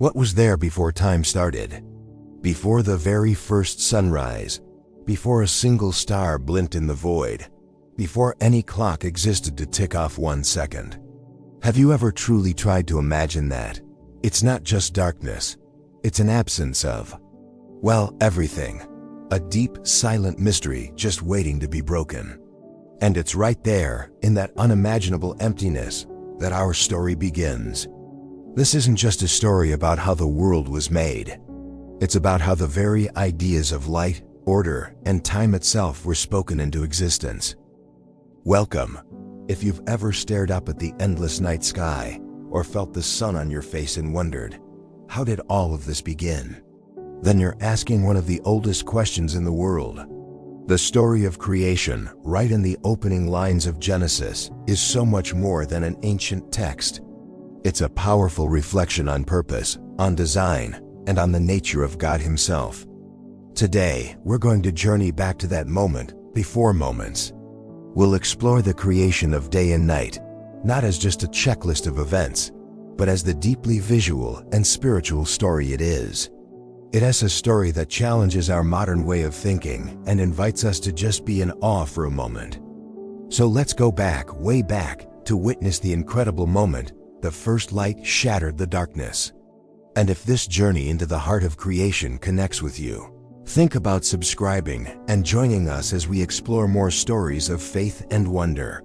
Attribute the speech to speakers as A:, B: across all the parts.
A: What was there before time started? Before the very first sunrise, before a single star blinked in the void, before any clock existed to tick off 1 second. Have you ever truly tried to imagine that? It's not just darkness, it's an absence of, well, everything. A deep, silent mystery just waiting to be broken. And it's right there, in that unimaginable emptiness, that our story begins. This isn't just a story about how the world was made. It's about how the very ideas of light, order, and time itself were spoken into existence. Welcome. If you've ever stared up at the endless night sky, or felt the sun on your face and wondered, how did all of this begin? Then you're asking one of the oldest questions in the world. The story of creation, right in the opening lines of Genesis, is so much more than an ancient text. It's a powerful reflection on purpose, on design, and on the nature of God Himself. Today, we're going to journey back to that moment, before moments. We'll explore the creation of day and night, not as just a checklist of events, but as the deeply visual and spiritual story it is. It has a story that challenges our modern way of thinking and invites us to just be in awe for a moment. So let's go back, way back, to witness the incredible moment the first light shattered the darkness. And if this journey into the heart of creation connects with you, think about subscribing and joining us as we explore more stories of faith and wonder.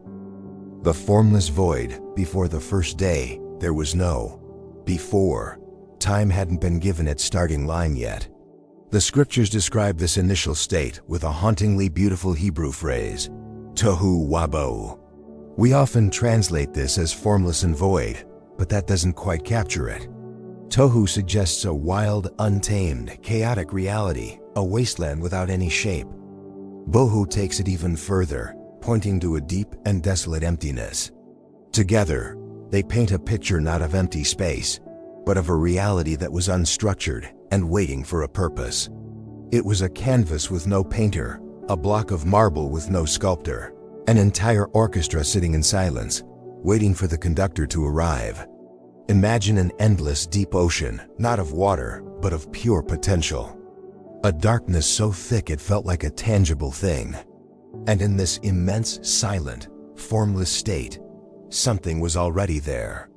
A: The formless void. Before the first day, there was no before. Time hadn't been given its starting line yet. The scriptures describe this initial state with a hauntingly beautiful Hebrew phrase, tohu wabohu. We often translate this as formless and void, but that doesn't quite capture it. Tohu suggests a wild, untamed, chaotic reality, a wasteland without any shape. Bohu takes it even further, pointing to a deep and desolate emptiness. Together, they paint a picture not of empty space, but of a reality that was unstructured and waiting for a purpose. It was a canvas with no painter, a block of marble with no sculptor, an entire orchestra sitting in silence, waiting for the conductor to arrive. Imagine an endless deep ocean, not of water, but of pure potential. A darkness so thick it felt like a tangible thing. And in this immense, silent, formless state, something was already there.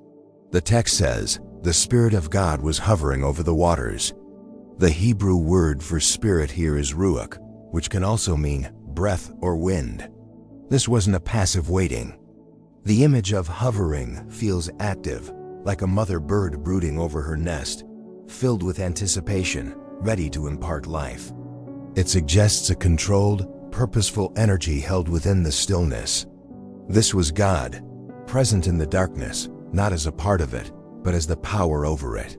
A: The text says, the Spirit of God was hovering over the waters. The Hebrew word for spirit here is ruach, which can also mean breath or wind. This wasn't a passive waiting. The image of hovering feels active, like a mother bird brooding over her nest, filled with anticipation, ready to impart life. It suggests a controlled, purposeful energy held within the stillness. This was God, present in the darkness, not as a part of it, but as the power over it.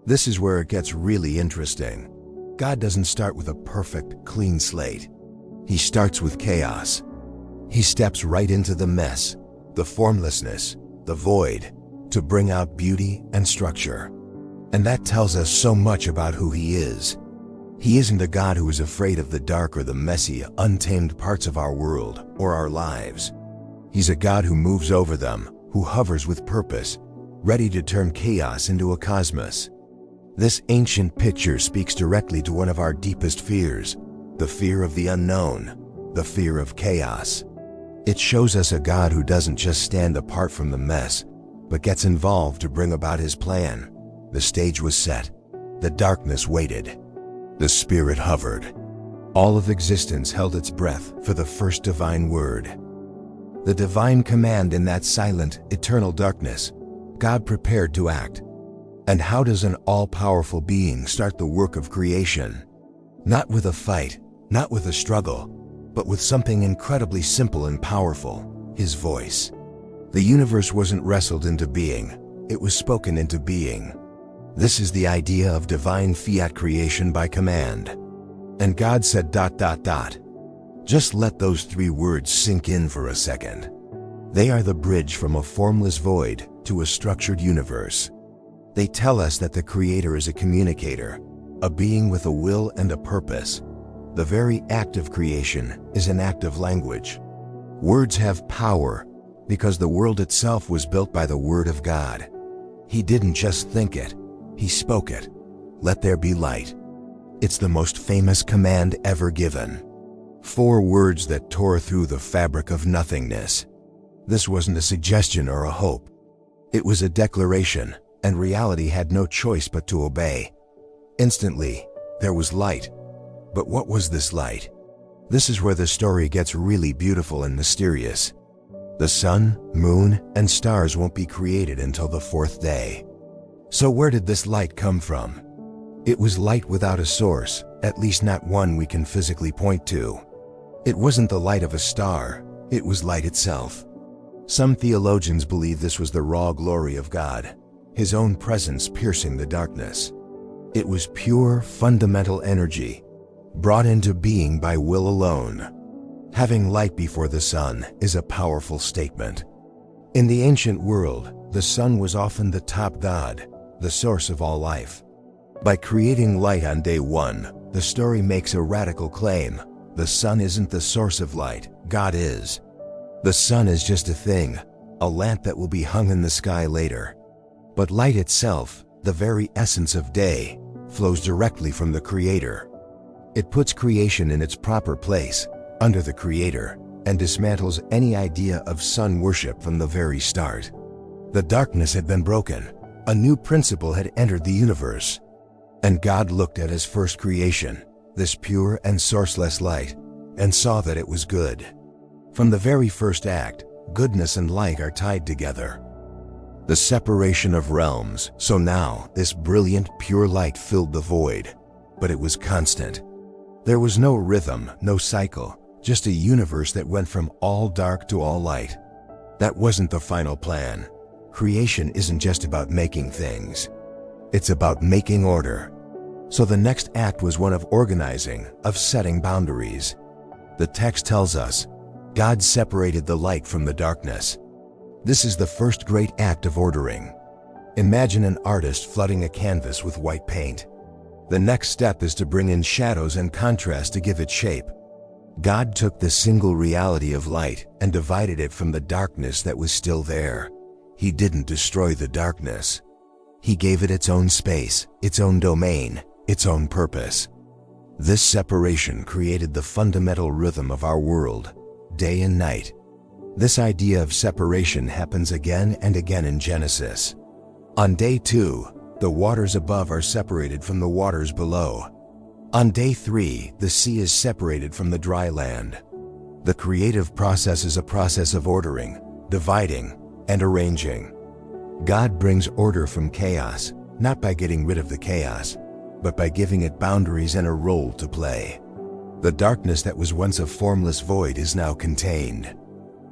A: This is where it gets really interesting. God doesn't start with a perfect, clean slate. He starts with chaos. He steps right into the mess, the formlessness, the void, to bring out beauty and structure. And that tells us so much about who He is. He isn't a God who is afraid of the dark or the messy, untamed parts of our world or our lives. He's a God who moves over them, who hovers with purpose, ready to turn chaos into a cosmos. This ancient picture speaks directly to one of our deepest fears, the fear of the unknown, the fear of chaos. It shows us a God who doesn't just stand apart from the mess, but gets involved to bring about His plan. The stage was set. The darkness waited. The Spirit hovered. All of existence held its breath for the first divine word. The divine command in that silent, eternal darkness. God prepared to act. And how does an all-powerful being start the work of creation? Not with a fight, not with a struggle, but with something incredibly simple and powerful, His voice. The universe wasn't wrestled into being, it was spoken into being. This is the idea of divine fiat creation by command. And God said ... Just let those 3 words sink in for a second. They are the bridge from a formless void to a structured universe. They tell us that the Creator is a communicator, a being with a will and a purpose. The very act of creation is an act of language. Words have power because the world itself was built by the Word of God. He didn't just think it, He spoke it. Let there be light. It's the most famous command ever given. 4 words that tore through the fabric of nothingness. This wasn't a suggestion or a hope. It was a declaration, and reality had no choice but to obey. Instantly, there was light. But what was this light? This is where the story gets really beautiful and mysterious. The sun, moon, and stars won't be created until the 4th day. So where did this light come from? It was light without a source, at least not one we can physically point to. It wasn't the light of a star, it was light itself. Some theologians believe this was the raw glory of God, His own presence piercing the darkness. It was pure, fundamental energy, brought into being by will alone. Having light before the sun is a powerful statement. In the ancient world, the sun was often the top god, the source of all life. By creating light on day 1, the story makes a radical claim. The sun isn't the source of light, God is. The sun is just a thing, a lamp that will be hung in the sky later. But light itself, the very essence of day, flows directly from the Creator. It puts creation in its proper place, under the Creator, and dismantles any idea of sun worship from the very start. The darkness had been broken. A new principle had entered the universe. And God looked at His first creation, this pure and sourceless light, and saw that it was good. From the very first act, goodness and light are tied together. The separation of realms. So now, this brilliant, pure light filled the void. But it was constant. There was no rhythm, no cycle, just a universe that went from all dark to all light. That wasn't the final plan. Creation isn't just about making things. It's about making order. So the next act was one of organizing, of setting boundaries. The text tells us, God separated the light from the darkness. This is the first great act of ordering. Imagine an artist flooding a canvas with white paint. The next step is to bring in shadows and contrast to give it shape. God took the single reality of light and divided it from the darkness that was still there. He didn't destroy the darkness. He gave it its own space, its own domain, its own purpose. This separation created the fundamental rhythm of our world, day and night. This idea of separation happens again and again in Genesis. On day 2, the waters above are separated from the waters below. On day 3, the sea is separated from the dry land. The creative process is a process of ordering, dividing, and arranging. God brings order from chaos, not by getting rid of the chaos, but by giving it boundaries and a role to play. The darkness that was once a formless void is now contained.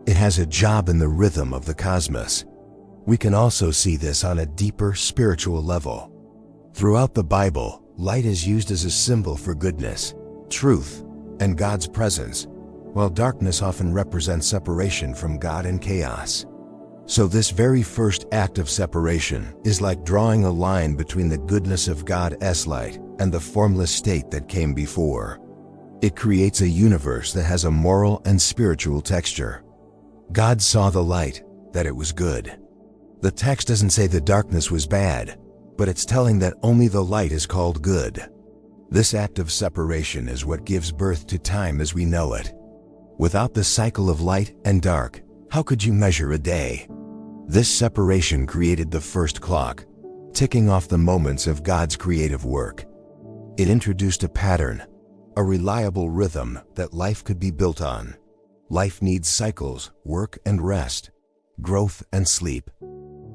A: It has a job in the rhythm of the cosmos. We can also see this on a deeper spiritual level. Throughout the Bible, light is used as a symbol for goodness, truth, and God's presence, while darkness often represents separation from God and chaos. So this very first act of separation is like drawing a line between the goodness of God's light and the formless state that came before. It creates a universe that has a moral and spiritual texture. God saw the light, that it was good. The text doesn't say the darkness was bad, but it's telling that only the light is called good. This act of separation is what gives birth to time as we know it. Without the cycle of light and dark, how could you measure a day? This separation created the first clock, ticking off the moments of God's creative work. It introduced a pattern, a reliable rhythm that life could be built on. Life needs cycles, work and rest, growth and sleep.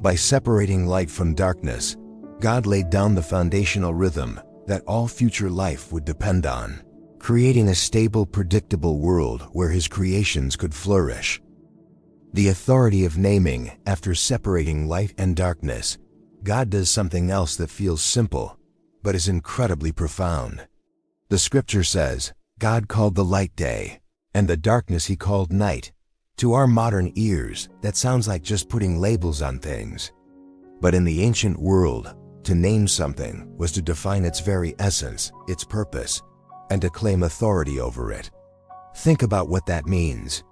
A: By separating light from darkness, God laid down the foundational rhythm that all future life would depend on, creating a stable, predictable world where His creations could flourish. The authority of naming. After separating light and darkness, God does something else that feels simple, but is incredibly profound. The scripture says, God called the light day, and the darkness He called night. To our modern ears, that sounds like just putting labels on things. But in the ancient world, to name something was to define its very essence, its purpose, and to claim authority over it. Think about what that means.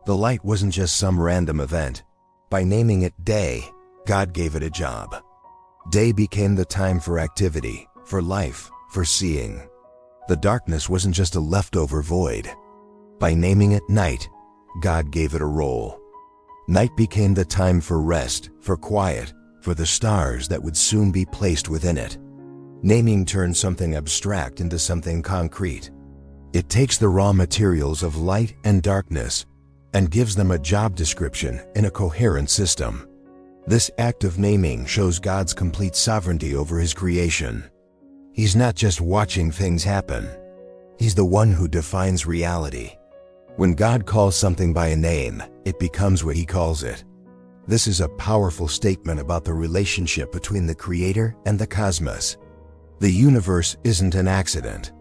A: The light wasn't just some random event. By naming it day, God gave it a job. Day became the time for activity, for life, for seeing. The darkness wasn't just a leftover void. By naming it night, God gave it a role. Night became the time for rest, for quiet, for the stars that would soon be placed within it. Naming turns something abstract into something concrete. It takes the raw materials of light and darkness and gives them a job description in a coherent system. This act of naming shows God's complete sovereignty over His creation. He's not just watching things happen. He's the one who defines reality. When God calls something by a name, it becomes what He calls it. This is a powerful statement about the relationship between the Creator and the cosmos. The universe isn't an accident.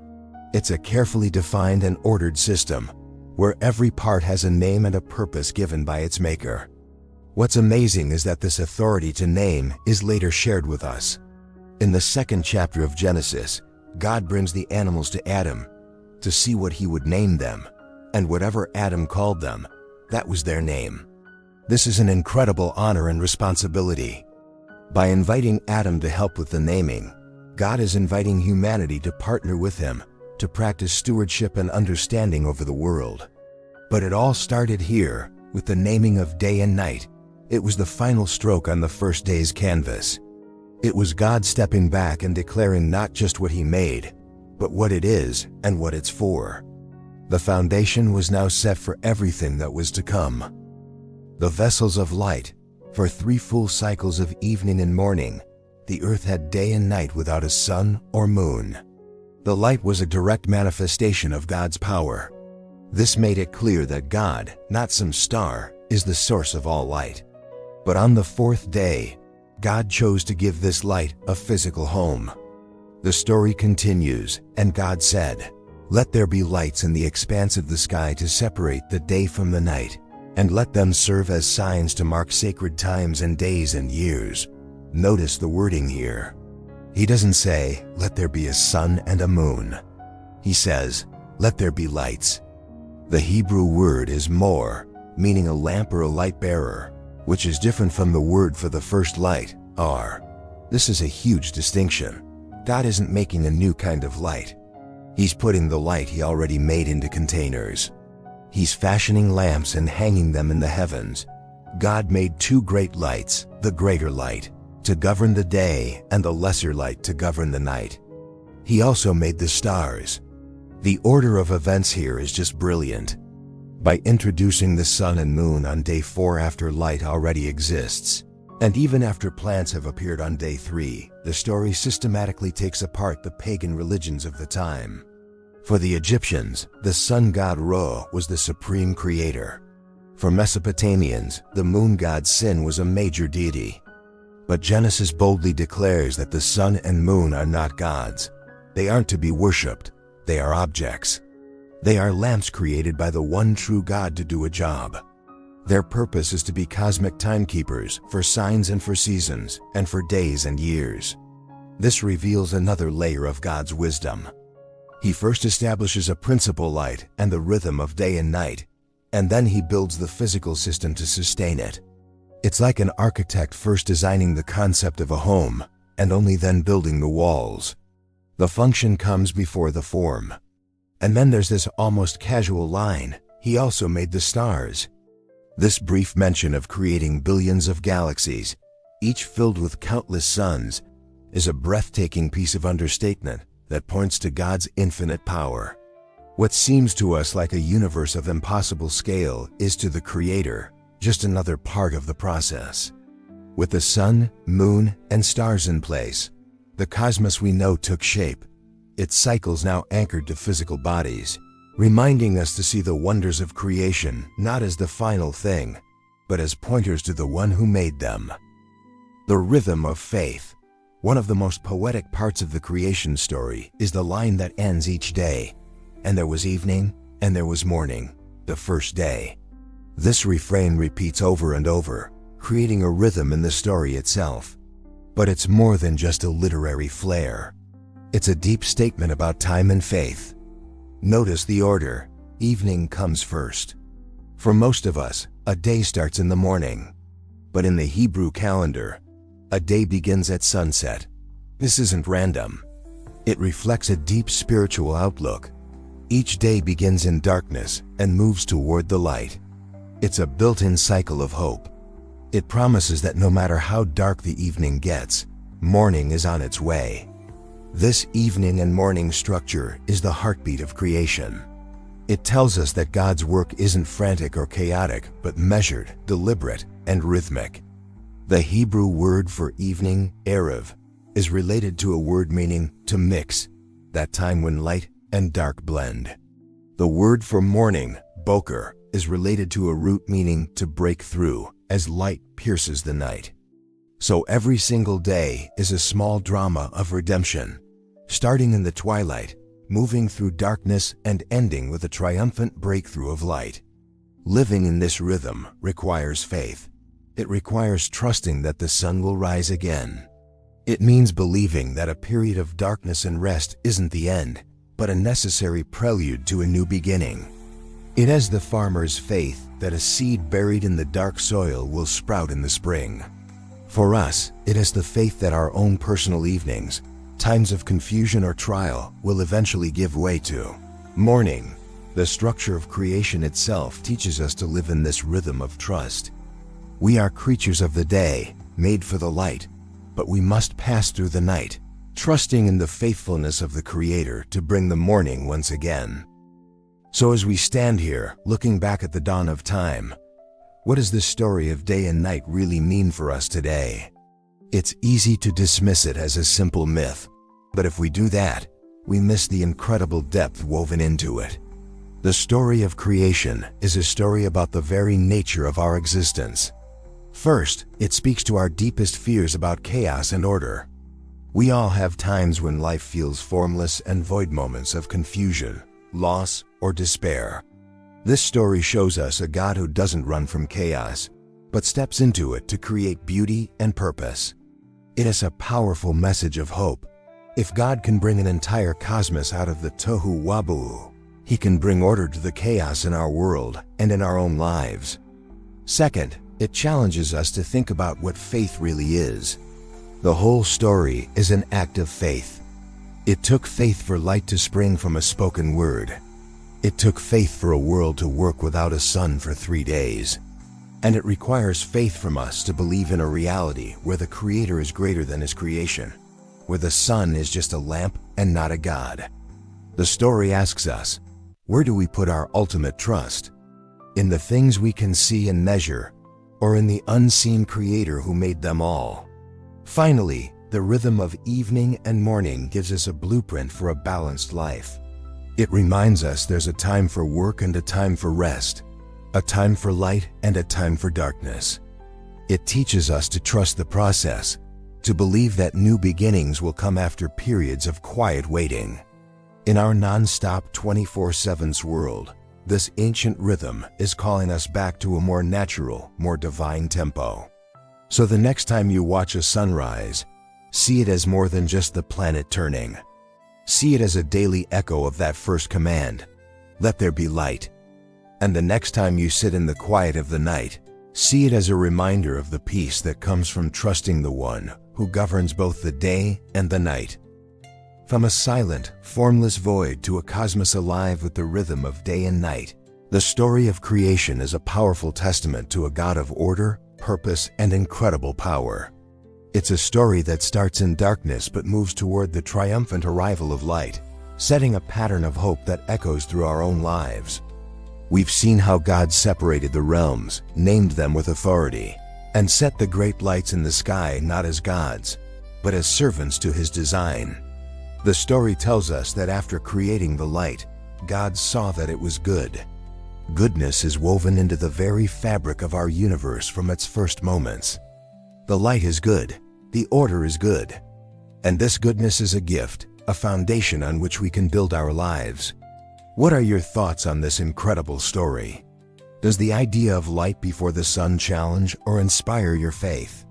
A: It's a carefully defined and ordered system, where every part has a name and a purpose given by its maker. What's amazing is that this authority to name is later shared with us. In the 2nd chapter of Genesis, God brings the animals to Adam to see what he would name them, and whatever Adam called them, that was their name. This is an incredible honor and responsibility. By inviting Adam to help with the naming, God is inviting humanity to partner with him to practice stewardship and understanding over the world. But it all started here, with the naming of day and night. It was the final stroke on the first day's canvas. It was God stepping back and declaring not just what He made, but what it is and what it's for. The foundation was now set for everything that was to come. The vessels of light, for 3 full cycles of evening and morning, the earth had day and night without a sun or moon. The light was a direct manifestation of God's power. This made it clear that God, not some star, is the source of all light. But on the 4th day, God chose to give this light a physical home. The story continues, and God said, "Let there be lights in the expanse of the sky to separate the day from the night, and let them serve as signs to mark sacred times and days and years." Notice the wording here. He doesn't say, "Let there be a sun and a moon." He says, "Let there be lights." The Hebrew word is mor, meaning a lamp or a light bearer, which is different from the word for the first light, ar. This is a huge distinction. God isn't making a new kind of light. He's putting the light He already made into containers. He's fashioning lamps and hanging them in the heavens. God made 2 great lights, the greater light to govern the day and the lesser light to govern the night. He also made the stars. The order of events here is just brilliant. By introducing the sun and moon on day 4 after light already exists, and even after plants have appeared on day 3, the story systematically takes apart the pagan religions of the time. For the Egyptians, the sun god Ra was the supreme creator. For Mesopotamians, the moon god Sin was a major deity. But Genesis boldly declares that the sun and moon are not gods. They aren't to be worshipped. They are objects. They are lamps created by the one true God to do a job. Their purpose is to be cosmic timekeepers for signs and for seasons, and for days and years. This reveals another layer of God's wisdom. He first establishes a principal light and the rhythm of day and night, and then He builds the physical system to sustain it. It's like an architect first designing the concept of a home, and only then building the walls. The function comes before the form. And then there's this almost casual line, He also made the stars. This brief mention of creating billions of galaxies, each filled with countless suns, is a breathtaking piece of understatement that points to God's infinite power. What seems to us like a universe of impossible scale is to the Creator just another part of the process. With the sun, moon, and stars in place, the cosmos we know took shape, its cycles now anchored to physical bodies, reminding us to see the wonders of creation not as the final thing, but as pointers to the one who made them. The rhythm of faith. One of the most poetic parts of the creation story is the line that ends each day, "And there was evening, and there was morning, the first day." This refrain repeats over and over, creating a rhythm in the story itself. But it's more than just a literary flair. It's a deep statement about time and faith. Notice the order. Evening comes first. For most of us, a day starts in the morning. But in the Hebrew calendar, A day begins at sunset. This isn't random. It reflects a deep spiritual outlook. Each day begins in darkness and moves toward the light. It's a built-in cycle of hope. It promises that no matter how dark the evening gets, morning is on its way. This evening and morning structure is the heartbeat of creation. It tells us that God's work isn't frantic or chaotic, but measured, deliberate, and rhythmic. The Hebrew word for evening, erev, is related to a word meaning to mix, that time when light and dark blend. The word for morning, boker, is related to a root meaning to break through, as light pierces the night. So every single day is a small drama of redemption, starting in the twilight, moving through darkness, and ending with a triumphant breakthrough of light. Living in this rhythm requires faith. It requires trusting that the sun will rise again. It means believing that a period of darkness and rest isn't the end, but a necessary prelude to a new beginning. It has the farmer's faith that a seed buried in the dark soil will sprout in the spring. For us, it has the faith that our own personal evenings, times of confusion or trial, will eventually give way to morning. The structure of creation itself teaches us to live in this rhythm of trust. We are creatures of the day, made for the light, but we must pass through the night, trusting in the faithfulness of the Creator to bring the morning once again. So as we stand here, looking back at the dawn of time, what does this story of day and night really mean for us today? It's easy to dismiss it as a simple myth, but if we do that, we miss the incredible depth woven into it. The story of creation is a story about the very nature of our existence. First, it speaks to our deepest fears about chaos and order. We all have times when life feels formless and void, moments of confusion, loss, or despair. This story shows us a God who doesn't run from chaos, but steps into it to create beauty and purpose. It is a powerful message of hope. If God can bring an entire cosmos out of the tohu wabohu, He can bring order to the chaos in our world and in our own lives. Second, it challenges us to think about what faith really is. The whole story is an act of faith. It took faith for light to spring from a spoken word. It took faith for a world to work without a sun for 3 days. And it requires faith from us to believe in a reality where the Creator is greater than His creation, where the sun is just a lamp and not a god. The story asks us, where do we put our ultimate trust? In the things we can see and measure, or in the unseen Creator who made them all? Finally, the rhythm of evening and morning gives us a blueprint for a balanced life. It reminds us there's a time for work and a time for rest, a time for light and a time for darkness. It teaches us to trust the process, to believe that new beginnings will come after periods of quiet waiting. In our non-stop 24/7 world, this ancient rhythm is calling us back to a more natural, more divine tempo. So the next time you watch a sunrise, see it as more than just the planet turning. See it as a daily echo of that first command, let there be light. And the next time you sit in the quiet of the night, see it as a reminder of the peace that comes from trusting the One who governs both the day and the night. From a silent, formless void to a cosmos alive with the rhythm of day and night, the story of creation is a powerful testament to a God of order, purpose, and incredible power. It's a story that starts in darkness but moves toward the triumphant arrival of light, setting a pattern of hope that echoes through our own lives. We've seen how God separated the realms, named them with authority, and set the great lights in the sky not as gods, but as servants to His design. The story tells us that after creating the light, God saw that it was good. Goodness is woven into the very fabric of our universe from its first moments. The light is good, the order is good, and this goodness is a gift, a foundation on which we can build our lives. What are your thoughts on this incredible story? Does the idea of light before the sun challenge or inspire your faith?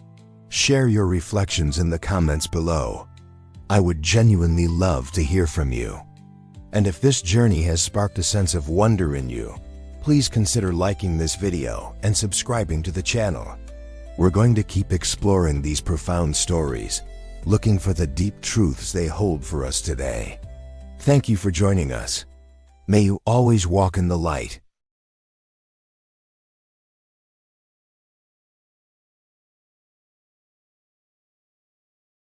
A: Share your reflections in the comments below. I would genuinely love to hear from you. And if this journey has sparked a sense of wonder in you, please consider liking this video and subscribing to the channel. We're going to keep exploring these profound stories, looking for the deep truths they hold for us today. Thank you for joining us. May you always walk in the light